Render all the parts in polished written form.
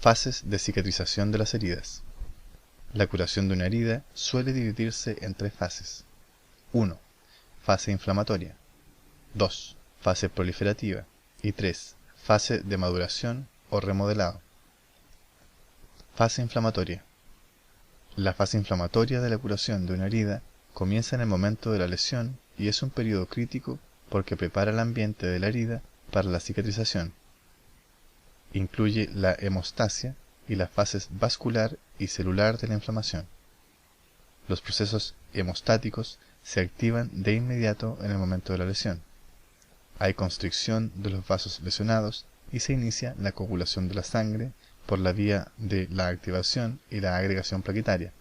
Fases de cicatrización de las heridas. La curación de una herida suele dividirse en tres fases. 1. Fase inflamatoria. 2. Fase proliferativa. Y 3. Fase de maduración o remodelado. Fase inflamatoria. La fase inflamatoria de la curación de una herida comienza en el momento de la lesión y es un periodo crítico porque prepara el ambiente de la herida para la cicatrización. Incluye la hemostasia y las fases vascular y celular de la inflamación. Los procesos hemostáticos se activan de inmediato en el momento de la lesión. Hay constricción de los vasos lesionados y se inicia la coagulación de la sangre por la vía de la activación y la agregación plaquetaria.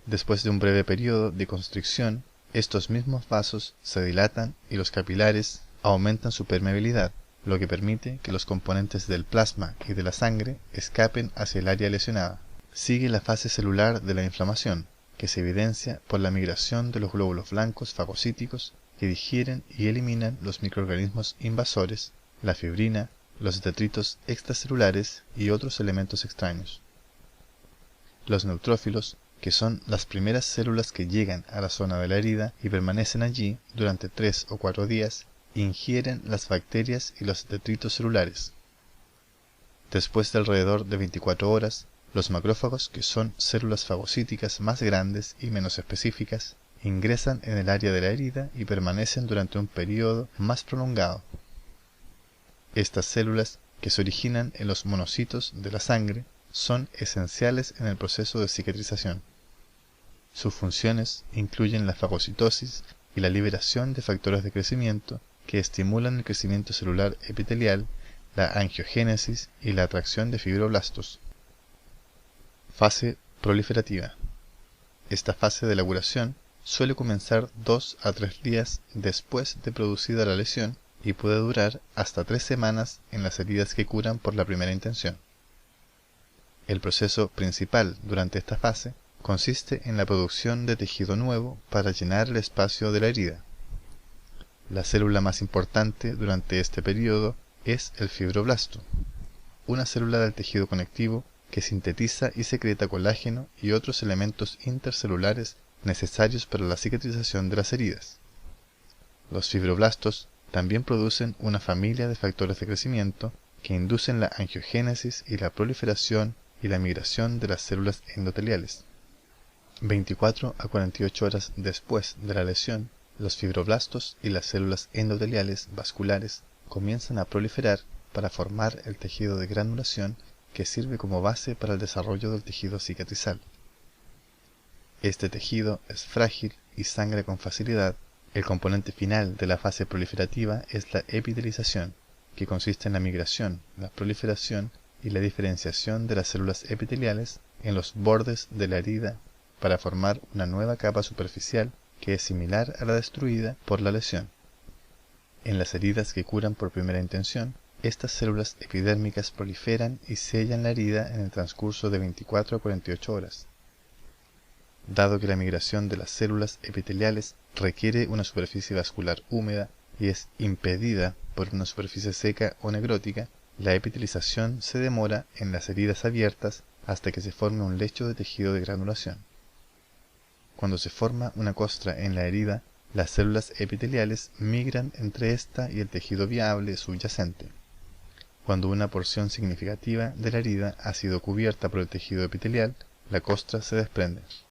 Después de un breve periodo de constricción, estos mismos vasos se dilatan y los capilares aumentan su permeabilidad, lo que permite que los componentes del plasma y de la sangre escapen hacia el área lesionada. Sigue la fase celular de la inflamación, que se evidencia por la migración de los glóbulos blancos fagocíticos que digieren y eliminan los microorganismos invasores, la fibrina, los detritos extracelulares y otros elementos extraños. Los neutrófilos, que son las primeras células que llegan a la zona de la herida y permanecen allí durante 3 o 4 días, ingieren las bacterias y los detritos celulares. Después de alrededor de 24 horas, los macrófagos, que son células fagocíticas más grandes y menos específicas, ingresan en el área de la herida y permanecen durante un periodo más prolongado. Estas células, que se originan en los monocitos de la sangre, son esenciales en el proceso de cicatrización. Sus funciones incluyen la fagocitosis y la liberación de factores de crecimiento que estimulan el crecimiento celular epitelial, la angiogénesis y la atracción de fibroblastos. Fase proliferativa. Esta fase de la curación suele comenzar 2 a 3 días después de producida la lesión y puede durar hasta 3 semanas en las heridas que curan por la primera intención. El proceso principal durante esta fase consiste en la producción de tejido nuevo para llenar el espacio de la herida. La célula más importante durante este periodo es el fibroblasto, una célula del tejido conectivo que sintetiza y secreta colágeno y otros elementos intercelulares necesarios para la cicatrización de las heridas. Los fibroblastos también producen una familia de factores de crecimiento que inducen la angiogénesis y la proliferación y la migración de las células endoteliales. 24 a 48 horas después de la lesión, los fibroblastos y las células endoteliales vasculares comienzan a proliferar para formar el tejido de granulación que sirve como base para el desarrollo del tejido cicatrizal. Este tejido es frágil y sangra con facilidad. El componente final de la fase proliferativa es la epitelización, que consiste en la migración, la proliferación y la diferenciación de las células epiteliales en los bordes de la herida para formar una nueva capa superficial que es similar a la destruida por la lesión. En las heridas que curan por primera intención, estas células epidérmicas proliferan y sellan la herida en el transcurso de 24 a 48 horas. Dado que la migración de las células epiteliales requiere una superficie vascular húmeda y es impedida por una superficie seca o necrótica, la epitelización se demora en las heridas abiertas hasta que se forme un lecho de tejido de granulación. Cuando se forma una costra en la herida, las células epiteliales migran entre esta y el tejido viable subyacente. Cuando una porción significativa de la herida ha sido cubierta por el tejido epitelial, la costra se desprende.